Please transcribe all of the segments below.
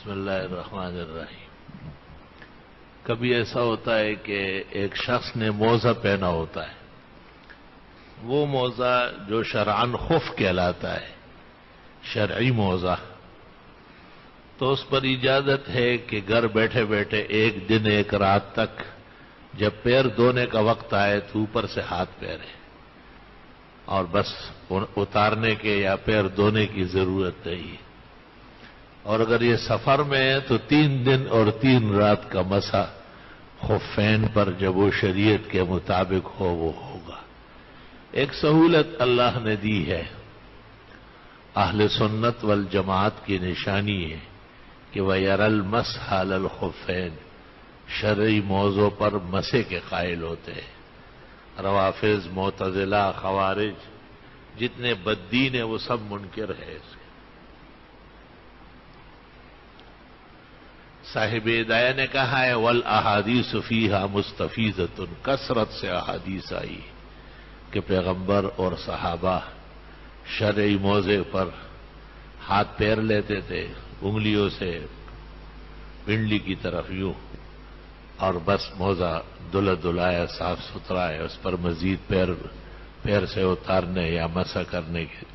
بسم اللہ الرحمن الرحیم۔ کبھی ایسا ہوتا ہے کہ ایک شخص نے موزہ پہنا ہوتا ہے، وہ موزہ جو شرعاً خف کہلاتا ہے، شرعی موزہ، تو اس پر اجازت ہے کہ گھر بیٹھے بیٹھے ایک دن ایک رات تک جب پیر دھونے کا وقت آئے تو اوپر سے ہاتھ پھیرے، اور بس اتارنے کے یا پیر دھونے کی ضرورت نہیں۔ اور اگر یہ سفر میں ہے تو 3 دن اور 3 رات کا مسح خفین پر جب وہ شریعت کے مطابق ہو وہ ہوگا۔ ایک سہولت اللہ نے دی ہے، اہل سنت والجماعت کی نشانی ہے کہ وَيَرَى الْمَسْحَ عَلَى الْخُفَّيْنِ، شرعی موضوع پر مسح کے قائل ہوتے ہیں۔ روافض، معتزلہ، خوارج، جتنے بددین ہیں وہ سب منکر ہے اس کے۔ صاحب ہدایہ نے کہا ہے وَالْأَحَادِيثُ فِيهَا مُسْتَفِيضَةٌ، کثرت سے احادیث آئی کہ پیغمبر اور صحابہ شرعی موضع پر ہاتھ پیر لیتے تھے، انگلیوں سے پنڈلی کی طرف یوں، اور بس موزہ دھلایا صاف ستھرا ہے، اس پر مزید پیر سے اتارنے یا مسح کرنے کی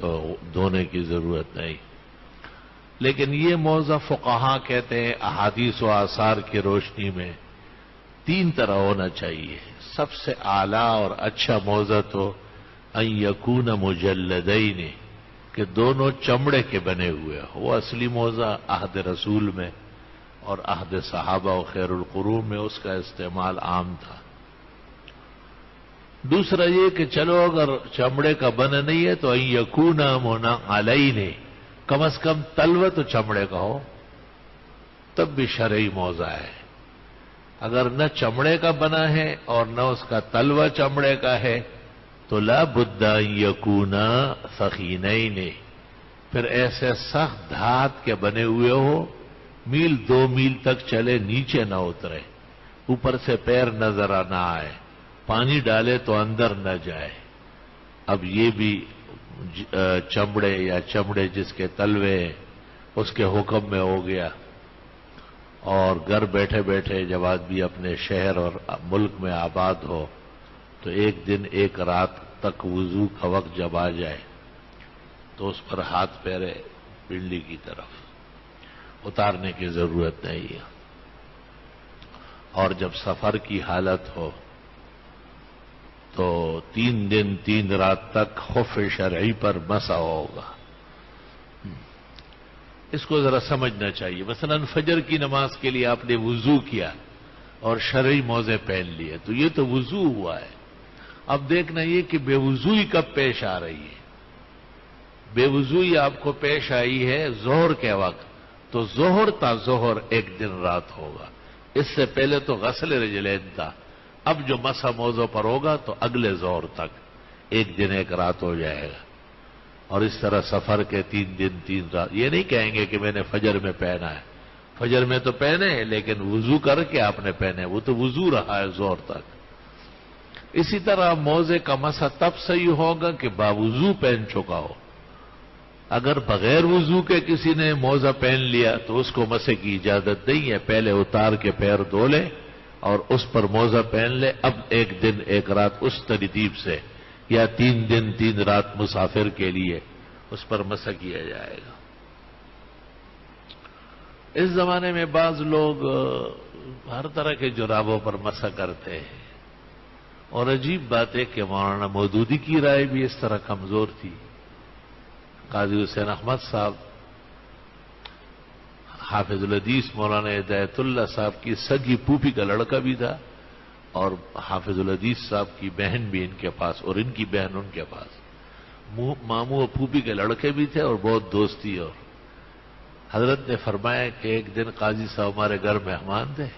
دھونے کی ضرورت نہیں۔ لیکن یہ موضع فقہا کہتے ہیں احادیث و آثار کی روشنی میں 3 طرح ہونا چاہیے۔ سب سے اعلیٰ اور اچھا موضع تو ان یکون مجلدین، کہ دونوں چمڑے کے بنے ہوئے ہو۔ وہ اصلی موضع عہد رسول میں اور عہد صحابہ و خیر القرون میں اس کا استعمال عام تھا۔ دوسرا یہ کہ چلو اگر چمڑے کا بنا نہیں ہے تو ان یکون منعلین، کم از کم تلوہ تو چمڑے کا ہو، تب بھی شرعی موضع ہے۔ اگر نہ چمڑے کا بنا ہے اور نہ اس کا تلوہ چمڑے کا ہے تو لا بد ان یکونا ثخینین، پھر ایسے سخت دھات کے بنے ہوئے ہو، 2 میل تک چلے نیچے نہ اترے، اوپر سے پیر نظر نہ آئے، پانی ڈالے تو اندر نہ جائے۔ اب یہ بھی چمڑے یا چمڑے جس کے تلوے اس کے حکم میں ہو گیا، اور گھر بیٹھے بیٹھے جب آدمی اپنے شہر اور ملک میں آباد ہو تو ایک دن ایک رات تک وضو کا وقت جب آ جائے تو اس پر ہاتھ پھیرے پنڈلی کی طرف، اتارنے کی ضرورت نہیں ہے۔ اور جب سفر کی حالت ہو تو 3 دن 3 رات تک خف شرعی پر مسح ہوگا۔ اس کو ذرا سمجھنا چاہیے۔ مثلا فجر کی نماز کے لیے آپ نے وضو کیا اور شرعی موزے پہن لیے تو یہ تو وضو ہوا ہے۔ اب دیکھنا یہ کہ بے وضوئی کب پیش آ رہی ہے۔ بے وضوئی آپ کو پیش آئی ہے ظہر کے وقت، تو ظہر تا ظہر 1 دن رات ہوگا۔ اس سے پہلے تو غسل رجلین تھا، اب جو مسح موضوع پر ہوگا تو اگلے ظہر تک 1 دن 1 رات ہو جائے گا۔ اور اس طرح سفر کے 3 دن 3 رات، یہ نہیں کہیں گے کہ میں نے فجر میں پہنا ہے، فجر میں تو پہنے لیکن وضو کر کے آپ نے پہنے، وہ تو وضو رہا ہے ظہر تک۔ اسی طرح موزے کا مسح تب صحیح ہوگا کہ باوضو پہن چکا ہو۔ اگر بغیر وضو کے کسی نے موزہ پہن لیا تو اس کو مسح کی اجازت نہیں ہے، پہلے اتار کے پیر دھو لے اور اس پر موزہ پہن لے۔ اب 1 دن 1 رات اس ترتیب سے، یا 3 دن 3 رات مسافر کے لیے اس پر مسح کیا جائے گا۔ اس زمانے میں بعض لوگ ہر طرح کے جرابوں پر مسح کرتے ہیں، اور عجیب بات ہے کہ مولانا مودودی کی رائے بھی اس طرح کمزور تھی۔ قاضی حسین احمد صاحب، حافظ الحدیث مولانا ہدایت اللہ صاحب کی سگی پھوپھی کا لڑکا بھی تھا، اور حافظ الحدیث صاحب کی بہن بھی ان کے پاس اور ان کی بہن ان کے پاس، ماموں اور پھوپھی کے لڑکے بھی تھے اور بہت دوستی۔ اور حضرت نے فرمایا کہ ایک دن قاضی صاحب ہمارے گھر مہمان تھے،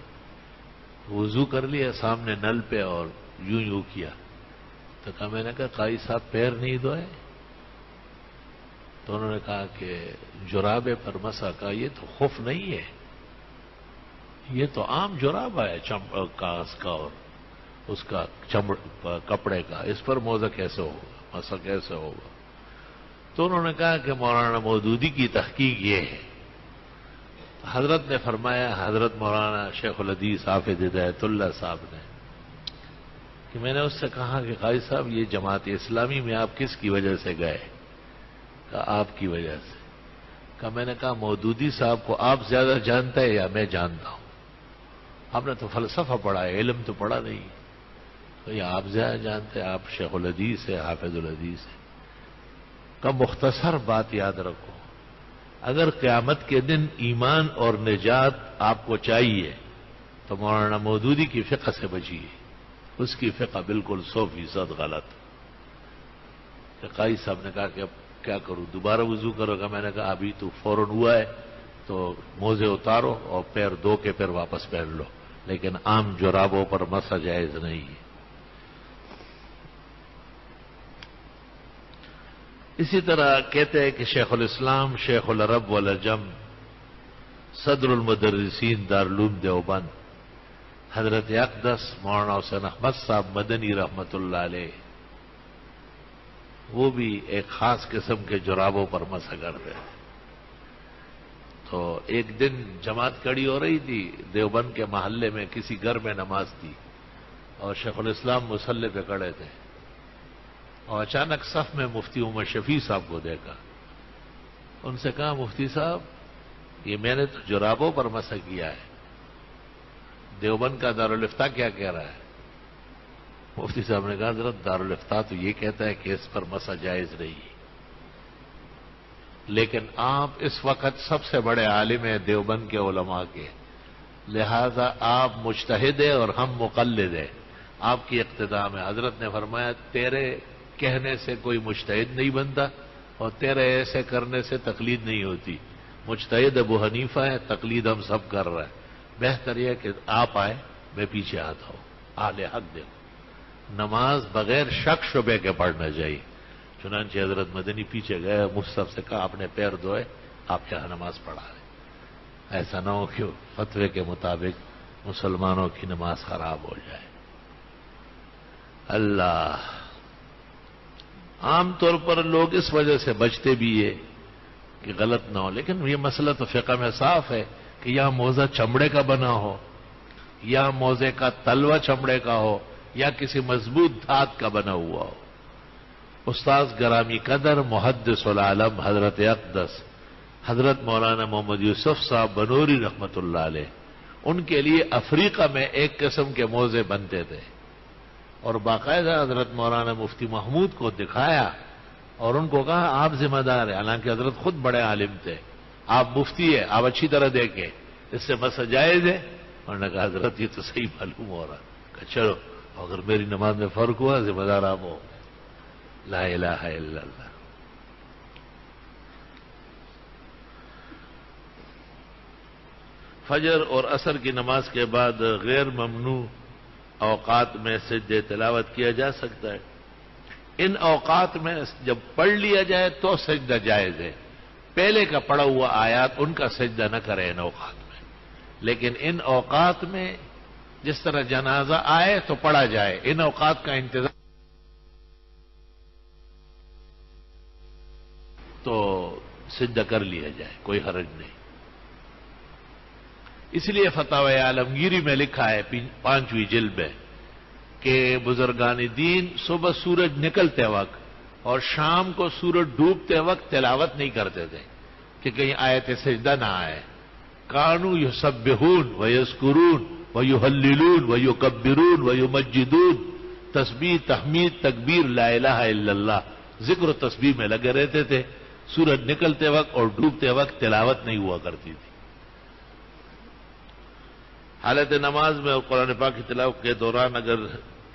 وضو کر لیا سامنے نل پہ اور یوں کیا، تو کہا، میں نے کہا قاضی صاحب پیر نہیں دھوئے؟ تو انہوں نے کہا کہ جرابے پر مسح کا یہ تو خف نہیں ہے، یہ تو عام جرابہ ہے کاغذ کا اور اس کا کپڑے کا، اس پر موزہ کیسے ہوگا، مسح کیسے ہوگا؟ تو انہوں نے کہا کہ مولانا مودودی کی تحقیق یہ ہے، حضرت نے فرمایا، حضرت مولانا شیخ الحدیث حافظ ہدایت اللہ صاحب نے، کہ میں نے اس سے کہا کہ قاضی صاحب یہ جماعت اسلامی میں آپ کس کی وجہ سے گئے؟ کہا آپ کی وجہ سے۔ کہا میں نے کہا مودودی صاحب کو آپ زیادہ جانتا ہے یا میں جانتا ہوں؟ آپ نے تو فلسفہ پڑھا ہے، علم تو پڑھا نہیں، تو یہ آپ زیادہ جانتے ہیں، آپ شیخ الحدیث ہے، حافظ الحدیث ہے۔ کا مختصر بات یاد رکھو، اگر قیامت کے دن ایمان اور نجات آپ کو چاہیے تو مولانا مودودی کی فقہ سے بچیے، اس کی فقہ بالکل 100% غلط۔ قاضی صاحب نے کہا کہ اب کیا کروں، دوبارہ وضو کرو گا؟ میں نے کہا ابھی تو فوراً ہوا ہے تو موزے اتارو اور پیر دھو کے پھر واپس پہن لو، لیکن عام جرابوں پر مسح جائز نہیں ہے۔ اسی طرح کہتے ہیں کہ شیخ الاسلام شیخ العرب والعجم صدر المدرسین دارالعلوم دیوبند حضرت اقدس مولانا حسین احمد صاحب مدنی رحمت اللہ علیہ، وہ بھی ایک خاص قسم کے جرابوں پر مسح کرتے ہیں۔ تو ایک دن جماعت کھڑی ہو رہی تھی دیوبند کے محلے میں، کسی گھر میں نماز تھی اور شیخ الاسلام مصلی پہ کھڑے تھے، اور اچانک صف میں مفتی عمر شفیع صاحب کو دیکھا۔ ان سے کہا مفتی صاحب یہ میں نے تو جرابوں پر مسح کیا ہے، دیوبند کا دارالافتاء کیا کہہ رہا ہے؟ مفتی صاحب نے کہا حضرت دارالافتاء تو یہ کہتا ہے کہ اس پر مسح جائز نہیں، لیکن آپ اس وقت سب سے بڑے عالم ہیں دیوبند کے علماء کے، لہذا آپ مجتہد ہیں اور ہم مقلد ہیں، آپ کی اقتداء میں۔ حضرت نے فرمایا تیرے کہنے سے کوئی مجتہد نہیں بنتا اور تیرے ایسے کرنے سے تقلید نہیں ہوتی۔ مجتہد ابو حنیفہ ہے، تقلید ہم سب کر رہے ہیں، بہتر یہ کہ آپ آئے میں پیچھے آتا ہوں۔ اہل حق دیکھو، نماز بغیر شک شبے کے پڑھنا چاہیے۔ چنانچہ حضرت مدنی پیچھے گئے، مصطفیٰ سے کہا اپنے پیر دھوئے، آپ یہاں نماز پڑھا رہے، ایسا نہ ہو کہ فتوے کے مطابق مسلمانوں کی نماز خراب ہو جائے۔ اللہ، عام طور پر لوگ اس وجہ سے بچتے بھی ہے کہ غلط نہ ہو، لیکن یہ مسئلہ تو فقہ میں صاف ہے کہ یا موزہ چمڑے کا بنا ہو، یا موزے کا تلوا چمڑے کا ہو، یا کسی مضبوط دھات کا بنا ہوا ہو۔ استاذ گرامی قدر محدث العالم حضرت اقدس حضرت مولانا محمد یوسف صاحب بنوری رحمت اللہ علیہ، ان کے لیے افریقہ میں ایک قسم کے موزے بنتے تھے، اور باقاعدہ حضرت مولانا مفتی محمود کو دکھایا اور ان کو کہا آپ ذمہ دار ہیں، حالانکہ حضرت خود بڑے عالم تھے، آپ مفتی ہیں، آپ اچھی طرح دیکھیں اس سے مسح جائز ہے؟ انہوں نے کہا حضرت یہ تو صحیح معلوم ہو رہا، کہ چلو اگر میری نماز میں فرق ہوا ذمہ دار آپ ہو۔ لا الہ الا اللہ۔ فجر اور عصر کی نماز کے بعد غیر ممنوع اوقات میں سجدہ تلاوت کیا جا سکتا ہے۔ ان اوقات میں جب پڑھ لیا جائے تو سجدہ جائز ہے، پہلے کا پڑھا ہوا آیات ان کا سجدہ نہ کرے ان اوقات میں، لیکن ان اوقات میں جس طرح جنازہ آئے تو پڑھا جائے، ان اوقات کا انتظام تو سجدہ کر لیا جائے، کوئی حرج نہیں۔ اس لیے فتاوی عالمگیری میں لکھا ہے 5ویں جلد میں کہ بزرگان دین صبح سورج نکلتے وقت اور شام کو سورج ڈوبتے وقت تلاوت نہیں کرتے تھے کہ کہیں آیت سجدہ نہ آئے۔ کانوا یسبحون ویذکرون ویہللون ویکبرون ویمجدون، تسبیح تحمید تکبیر لا الہ الا اللہ، ذکر و تسبیح میں لگے رہتے تھے، سورج نکلتے وقت اور ڈوبتے وقت تلاوت نہیں ہوا کرتی تھی۔ حالت نماز میں اور قرآن پاک کی تلاوت کے دوران اگر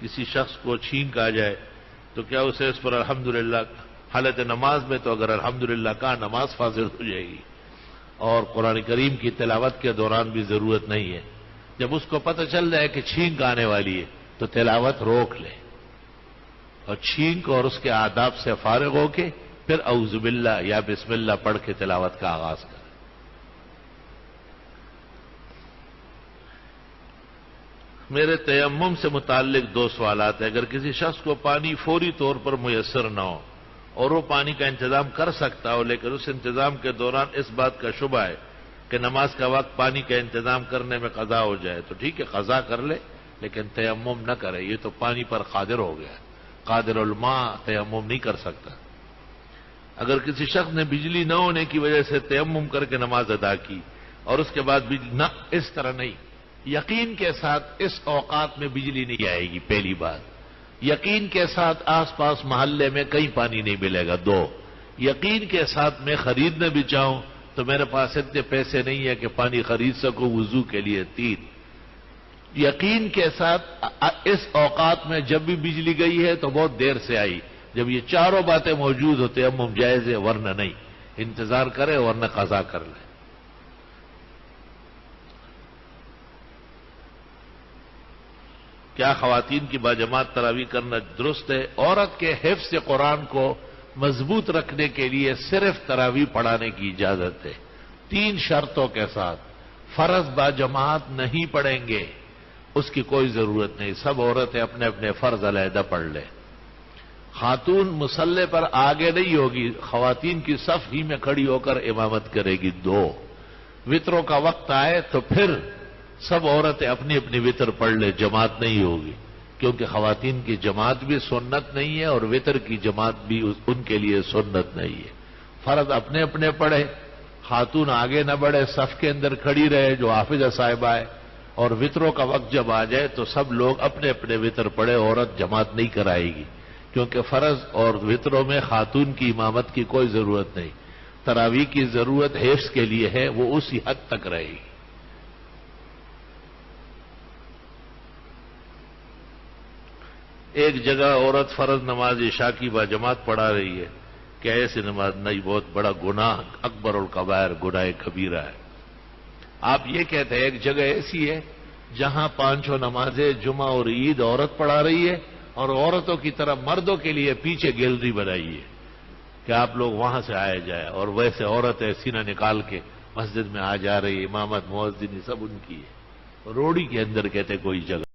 کسی شخص کو چھینک آ جائے تو کیا اسے اس پر الحمدللہ، حالت نماز میں تو اگر الحمدللہ کہا نماز فاسد ہو جائے گی، اور قرآن کریم کی تلاوت کے دوران بھی ضرورت نہیں ہے۔ جب اس کو پتہ چل جائے کہ چھینک آنے والی ہے تو تلاوت روک لے، اور چھینک اور اس کے آداب سے فارغ ہو کے پھر اعوذ باللہ یا بسم اللہ پڑھ کے تلاوت کا آغاز کرے۔ میرے تیمم سے متعلق 2 سوالات ہیں۔ اگر کسی شخص کو پانی فوری طور پر میسر نہ ہو اور وہ پانی کا انتظام کر سکتا ہو، لیکن اس انتظام کے دوران اس بات کا شبہ ہے کہ نماز کا وقت پانی کا انتظام کرنے میں قضا ہو جائے تو ٹھیک ہے، قضا کر لے، لیکن تیمم نہ کرے، یہ تو پانی پر قادر ہو گیا، قادر الماء تیمم نہیں کر سکتا۔ اگر کسی شخص نے بجلی نہ ہونے کی وجہ سے تیمم کر کے نماز ادا کی اور اس کے بعد نہ، اس طرح نہیں، یقین کے ساتھ اس اوقات میں بجلی نہیں آئے گی، پہلی بات۔ یقین کے ساتھ آس پاس محلے میں کہیں پانی نہیں ملے گا، دو، یقین کے ساتھ میں خریدنے بھی چاہوں تو میرے پاس اتنے پیسے نہیں ہے کہ پانی خرید سکوں وضو کے لیے، تین، یقین کے ساتھ اس اوقات میں جب بھی بجلی گئی ہے تو بہت دیر سے آئی، جب یہ چاروں باتیں موجود ہوتے ہیں جائز ہے، ورنہ نہیں، انتظار کرے ورنہ قضا کر لے۔ کیا خواتین کی باجماعت تراویح کرنا درست ہے؟ عورت کے حفظ قرآن کو مضبوط رکھنے کے لیے صرف تراویح پڑھانے کی اجازت ہے، تین شرطوں کے ساتھ۔ فرض باجماعت نہیں پڑھیں گے، اس کی کوئی ضرورت نہیں، سب عورتیں اپنے اپنے فرض علیحدہ پڑھ لیں۔ خاتون مصلی پر آگے نہیں ہوگی، خواتین کی صف ہی میں کھڑی ہو کر امامت کرے گی، دو، وطروں کا وقت آئے تو پھر سب عورتیں اپنی اپنی وطر پڑھ لیں، جماعت نہیں ہوگی، کیونکہ خواتین کی جماعت بھی سنت نہیں ہے اور وطر کی جماعت بھی ان کے لیے سنت نہیں ہے۔ فرض اپنے اپنے پڑھے، خاتون آگے نہ بڑھے، صف کے اندر کھڑی رہے جو حافظہ صاحبہ ہے، اور وطروں کا وقت جب آ جائے تو سب لوگ اپنے اپنے وطر پڑھے، عورت جماعت نہیں کرائے گی، کیونکہ فرض اور وطروں میں خاتون کی امامت کی کوئی ضرورت نہیں۔ تراویح کی ضرورت حفظ کے لیے ہے، وہ اسی حد تک رہے گی۔ ایک جگہ عورت فرض نماز عشاء کی باجماعت پڑھا رہی ہے، کیا ایسی نماز نہیں بہت بڑا گناہ، اکبر الکبائر، گناہ کبیرہ ہے؟ آپ یہ کہتے ہیں ایک جگہ ایسی ہے جہاں پانچوں نمازیں جمعہ اور عید عورت پڑھا رہی ہے اور عورتوں کی طرح مردوں کے لیے پیچھے گیلری بنائی ہے کہ آپ لوگ وہاں سے آئے جائے، اور ویسے عورتیں سینہ نکال کے مسجد میں آ جا رہی، امامت مؤذنی سب ان کی ہے، روڑی کے اندر کہتے کوئی جگہ